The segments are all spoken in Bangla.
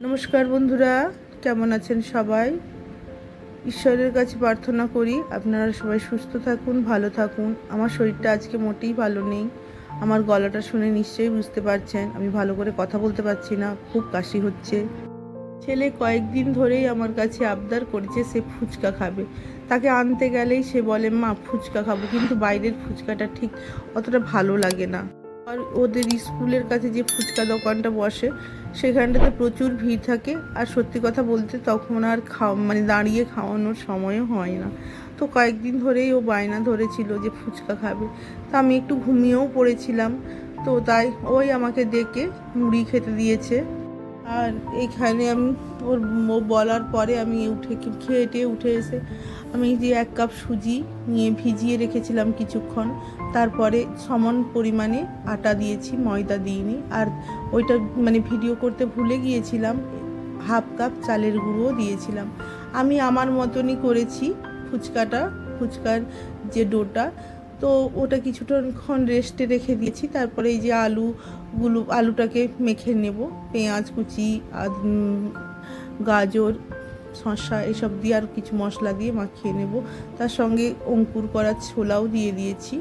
নমস্কার বন্ধুরা, কেমন আছেন সবাই? ঈশ্বরের কাছে প্রার্থনা করি আপনারা সবাই সুস্থ থাকুন, ভালো থাকুন। আমার শরীরটা আজকে মোটেই ভালো নেই। আমার গলাটা শুনে নিশ্চয়ই বুঝতে পারছেন আমি ভালো করে কথা বলতে পারছি না, খুব কাশি হচ্ছে। ছেলে কয়েকদিন ধরেই আমার কাছে আবদার করেছে সে ফুচকা খাবে। তাকে আনতে গেলেই সে বলে মা ফুচকা খাবো, কিন্তু বাইরের ফুচকাটা ঠিক অতটা ভালো লাগে না। আর ওদের স্কুলের কাছে যে ফুচকা দোকানটা বসে সেখানটাতে প্রচুর ভিড় থাকে, আর সত্যি কথা বলতে তখন আর দাঁড়িয়ে খাওয়ানোর সময়ও হয় না। তো কয়েকদিন ধরেই ও বায়না ধরেছিল যে ফুচকা খাবে। তা আমি একটু ঘুমিয়েও পড়েছিলাম, তো তাই ওই আমাকে ডেকে মুড়ি খেতে দিয়েছে। আর এইখানে আমি ও বলার পরে আমি খেয়ে উঠে এসে আমি যে 1 কাপ সুজি নিয়ে ভিজিয়ে রেখেছিলাম কিছুক্ষণ, তারপরে সমান পরিমাণে আটা দিয়েছি, ময়দা দিইনি। আর ওইটা ভিডিও করতে ভুলে গিয়েছিলাম, 1/2 কাপ চালের গুঁড়োও দিয়েছিলাম। আমি আমার মতনই করেছি ফুচকার যে ডোটা। তো ওটা কিছুক্ষণ রেস্টে রেখে দিয়েছি। তারপরে এই যে আলুটাকে মেখে নেব, পেঁয়াজ কুচি, গাজর, শসা এসব দিয়ে আর কিছু মশলা দিয়ে মাখিয়ে নেব। তার সঙ্গে অঙ্কুর করা ছোলাও দিয়ে দিয়েছি।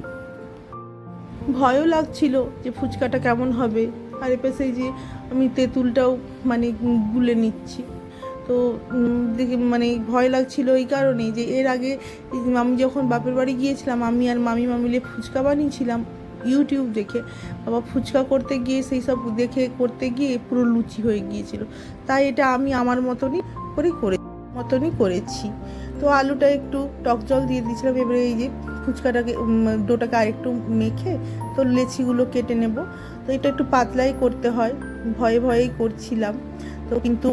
ভয়ও লাগছিল যে ফুচকাটা কেমন হবে। আর এপাশে যে আমি তেঁতুলটাও গুলে নিচ্ছি। তো দেখে ভয় লাগছিল এই কারণেই যে এর আগে আমি যখন বাপের বাড়ি গিয়েছিলাম, আমি আর মামিমা মিলে ফুচকা বানিয়েছিলাম ইউটিউব দেখে। বাবা ফুচকা করতে গিয়ে সেই সব দেখে করতে গিয়ে পুরো লুচি হয়ে গিয়েছিল। তাই এটা আমি আমার মতনই করেছি। তো আলুটা একটু টক জল দিয়ে দিয়েছিলাম। এবারে এই যে ফুচকাটাকে ডোটাকে আরেকটু মেখে তো লেচিগুলো কেটে নেব। তো এটা একটু পাতলাই করতে হয়, ভয়ে ভয়েই করছিলাম। তো কিন্তু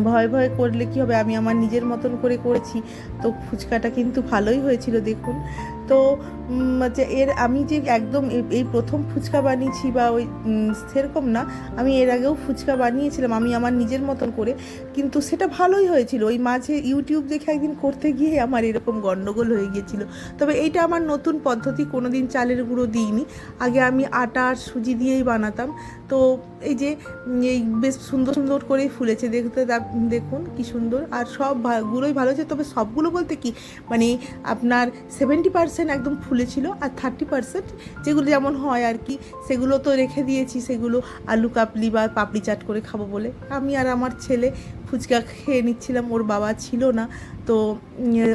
ভয়ে করলে কি হবে, আমি আমার নিজের মতন করে করেছি। তো ফুচকাটা কিন্তু ভালোই হয়েছিল দেখুন। তো আমি যে একদম এই প্রথম ফুচকা বানিয়েছি বা ওই সেরকম না, আমি এর আগেও ফুচকা বানিয়েছিলাম আমি আমার নিজের মতন করে, কিন্তু সেটা ভালোই হয়েছিল। ওই মাঝে ইউটিউব দেখে একদিন করতে গিয়ে আমার এরকম গন্ডগোল হয়ে গিয়েছিল। তবে এইটা আমার নতুন পদ্ধতি, কোনো দিন চালের গুঁড়ো দিইনি, আগে আমি আটা আর সুজি দিয়েই বানাতাম। তো এই যে বেশ সুন্দর করেই ফুলেছে, দেখুন কি সুন্দর। আর সব গুলোই ভালো হয়েছে, তবে সবগুলো বলতে কি আপনার 70% একদম ফুলেছিল, আর 30% যেগুলো যেমন হয় আর কি সেগুলো তো রেখে দিয়েছি, সেগুলো আলু কাবলি বা পাপড়ি চাট করে খাবো বলে। আমি আর আমার ছেলে ফুচকা খেয়ে নিচ্ছিলাম, ওর বাবা ছিল না। তো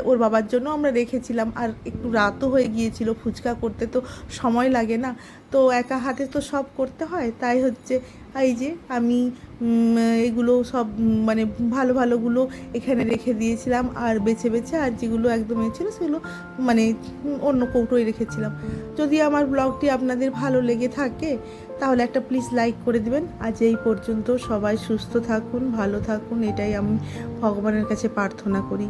ওর বাবার জন্য আমরা রেখেছিলাম। আর একটু রাতও হয়ে গিয়েছিল, ফুচকা করতে তো সময় লাগে না, তো একা হাতে তো সব করতে হয়। তাই হচ্ছে এই যে আমি এগুলো সব ভালোগুলো এখানে রেখে দিয়েছিলাম, আর বেছে আর যেগুলো একদম ছিল সেগুলো অন্য কৌটোয় রেখেছিলাম। যদি আমার ব্লগটি আপনাদের ভালো লেগে থাকে তাহলে একটা প্লিজ লাইক করে দিবেন। আজ এই পর্যন্ত, সবাই সুস্থ থাকুন, ভালো থাকুন, এটাই আমি ভগবানের কাছে প্রার্থনা করি।